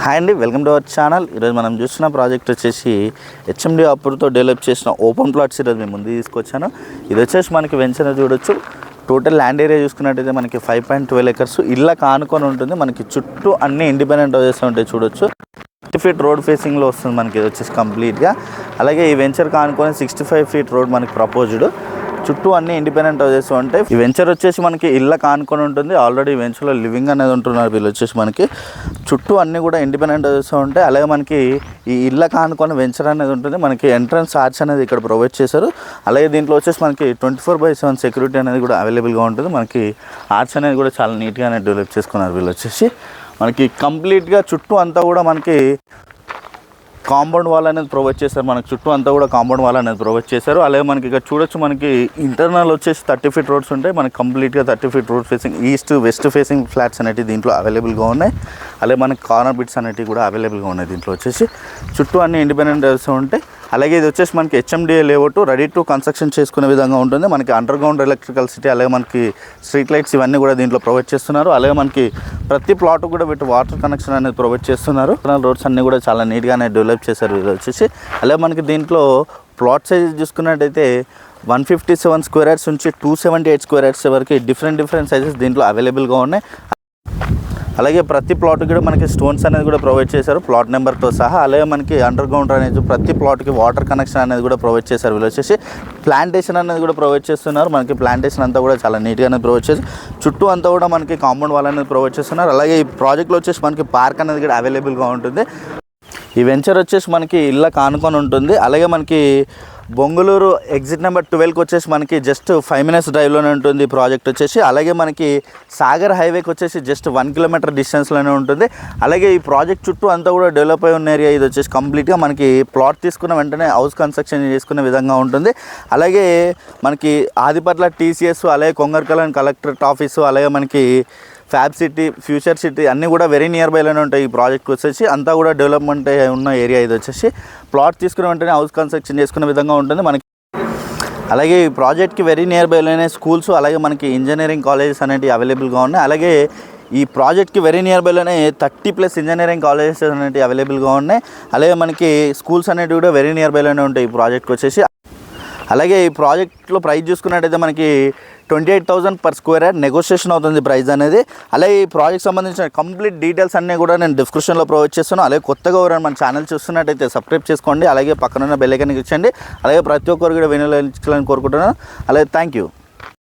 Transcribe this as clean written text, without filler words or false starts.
Hi అండి, welcome to our channel. ఈరోజు మనం చూస్తున్న ప్రాజెక్ట్ వచ్చేసి హెచ్ఎండి అప్రూవ్తో డెవలప్ చేసిన ఓపెన్ ప్లాట్స్ ఈరోజు మేము ముందు తీసుకొచ్చాను. ఇది వచ్చేసి మనకి వెంచర్ చూడొచ్చు. టోటల్ ల్యాండ్ ఏరియా చూసుకున్నట్టయితే మనకి 5.12 acres ఇళ్ళ కానుకొని ఉంటుంది. మనకి చుట్టూ అన్ని ఇండిపెండెంట్ హౌసెస్ ఉంటాయి చూడొచ్చు. 60 feet రోడ్ ఫేసింగ్లో వస్తుంది మనకి ఇది వచ్చేసి కంప్లీట్గా. అలాగే ఈ వెంచర్ కానుకొని 65 feet రోడ్ మనకి ప్రపోజ్డ్. చుట్టూ అన్ని ఇండిపెండెంట్ హౌసెస్ ఉంటాయి. ఈ వెంచర్ వచ్చేసి మనకి ఇళ్ళ కానుకొని ఉంటుంది. ఆల్రెడీ ఈ వెంచర్లో లివింగ్ అనేది ఉంటున్నారు వీళ్ళు వచ్చేసి మనకి. చుట్టూ అన్నీ కూడా ఇండిపెండెంట్ హౌసెస్ ఉంటాయి. అలాగే మనకి ఈ ఇళ్ళ కానుకొని వెంచర్ అనేది ఉంటుంది. మనకి ఎంట్రన్స్ ఆర్చ్ అనేది ఇక్కడ ప్రొవైడ్ చేశారు. అలాగే దీంట్లో వచ్చేసి మనకి 24/7 సెక్యూరిటీ అనేది కూడా అవైలబుల్గా ఉంటుంది. మనకి ఆర్చ్ అనేది కూడా చాలా నీట్గా డెవలప్ చేసుకున్నారు వీళ్ళు వచ్చేసి. మనకి కంప్లీట్గా చుట్టూ అంతా కూడా మనకి కాంపౌండ్ వాల్ అనేది ప్రొవైడ్ చేశారు. మనకి చుట్టూ అంతా కూడా కాంపౌండ్ వాల్ అనేది ప్రొవైడ్ చేశారు. అలాగే మనకి ఇక్కడ చూడొచ్చు, మనకి ఇంటర్నల్ వచ్చేసి 30 feet రోడ్స్ ఉంటాయి. మనకి కంప్లీట్గా 30 feet road facing east west facing flats అనేవి దీంట్లో అవైలబుల్గా ఉన్నాయి. అలాగే మనకి కార్నర్ బిట్స్ అనేవి కూడా అవైలబుల్గా ఉన్నాయి దీంట్లో వచ్చేసి. చుట్టూ అన్ని ఇండిపెండెంట్ హౌసెస్ ఉంటాయి. అలాగే ఇది వచ్చేసి మనకి HMDA layout ready to construction చేసుకునే విధంగా ఉంటుంది. మనకి అండర్ గ్రౌండ్ ఎలక్ట్రికల్సిటీ అలాగే మనకి స్ట్రీట్ లైట్స్ ఇవన్నీ కూడా దీంట్లో ప్రొవైడ్ చేస్తున్నారు. అలాగే మనకి ప్రతి ప్లాట్ కూడా వీటి వాటర్ కనెక్షన్ అనేది ప్రొవైడ్ చేస్తున్నారు. రోడ్స్ అన్నీ కూడా చాలా నీట్గానే డెవలప్ చేశారు ఇది వచ్చేసి. అలాగే మనకి దీంట్లో ప్లాట్ సైజ్ చూసుకున్నట్టయితే 157 square yards నుంచి 278 square yards వరకు డిఫరెంట్ సైజెస్ దీంట్లో అవైలబుల్గా ఉన్నాయి. అలాగే ప్రతి ప్లాట్ కూడా మనకి స్టోన్స్ అనేది కూడా ప్రొవైడ్ చేశారు ప్లాట్ నెంబర్తో సహా. అలాగే మనకి అండర్ గ్రౌండ్ అనేది ప్రతి ప్లాట్కి వాటర్ కనెక్షన్ అనేది కూడా ప్రొవైడ్ చేశారు వీళ్ళు వచ్చేసి. ప్లాంటేషన్ అనేది కూడా ప్రొవైడ్ చేస్తున్నారు. మనకి ప్లాంటేషన్ అంతా కూడా చాలా నీట్గానే ప్రొవైడ్ చేసి చుట్టూ అంతా కూడా మనకి కాంపౌండ్ వాల్ అనేది ప్రొవైడ్ చేస్తున్నారు. అలాగే ఈ ప్రాజెక్ట్లో వచ్చేసి మనకి పార్క్ అనేది కూడా అవైలబుల్గా ఉంటుంది. ఈ వెంచర్ వచ్చేసి మనకి ఇళ్ళ కానుకొని ఉంటుంది. అలాగే మనకి బొంగళూరు ఎగ్జిట్ నెంబర్ 12కి వచ్చేసి మనకి జస్ట్ 5 minutes డ్రైవ్లోనే ఉంటుంది ఈ ప్రాజెక్ట్ వచ్చేసి. అలాగే మనకి సాగర్ హైవేకి వచ్చేసి జస్ట్ 1 kilometer డిస్టెన్స్లోనే ఉంటుంది. అలాగే ఈ ప్రాజెక్ట్ చుట్టూ అంతా కూడా డెవలప్ అయి ఉన్న ఏరియా ఇది వచ్చేసి కంప్లీట్గా మనకి ప్లాట్ తీసుకున్న వెంటనే హౌస్ కన్స్ట్రక్షన్ చేసుకునే విధంగా ఉంటుంది. అలాగే మనకి ఆదిపట్ల TCS అలాగే కొంగర్కలన్ కలెక్టరేట్ ఆఫీసు అలాగే మనకి ఫ్యాబ్ సిటీ ఫ్యూచర్ సిటీ అన్నీ కూడా వెరీ నియర్ బైలోనే ఉంటాయి. ఈ ప్రాజెక్ట్ వచ్చేసి అంతా కూడా డెవలప్మెంట్ ఉన్న ఏరియా ఇది వచ్చేసి. ప్లాట్ తీసుకున్న వెంటనే హౌస్ కన్స్ట్రక్షన్ చేసుకునే విధంగా ఉంటుంది మనకి. అలాగే ఈ ప్రాజెక్ట్కి వెరీ నియర్ బైలోనే స్కూల్స్ అలాగే మనకి ఇంజనీరింగ్ కాలేజెస్ అనేవి అవైలబుల్గా ఉన్నాయి. అలాగే ఈ ప్రాజెక్ట్కి వెరీ నియర్ బైలోనే 30+ ఇంజనీరింగ్ కాలేజెస్ అనేవి అవైలబుల్గా ఉన్నాయి. అలాగే మనకి స్కూల్స్ అనేవి కూడా వెరీ నియర్ బైలోనే ఉంటాయి ఈ ప్రాజెక్ట్కి వచ్చేసి. అలాగే ఈ ప్రాజెక్ట్లో ప్రైస్ చూసుకున్నట్టయితే మనకి 28,000 per square yard నెగోషియేషన్ అవుతుంది ప్రైస్ అనేది. అలాగే ఈ ప్రాజెక్ట్ సంబంధించిన కంప్లీట్ డీటెయిల్స్ అన్నీ కూడా నేను డిస్క్రిప్షన్లో ప్రొవైడ్ చేస్తాను. అలాగే కొత్తగా ఎవరైనా మన ఛానల్ చూస్తున్నట్టయితే సబ్స్క్రైబ్ చేసుకోండి. అలాగే పక్కన ఉన్న బెల్ ఐకాన్ ఇచ్చండి. అలాగే ప్రతి ఒక్కరు కూడా వినాలని కోరుకుంటున్నాను. అలాగే థ్యాంక్ యూ.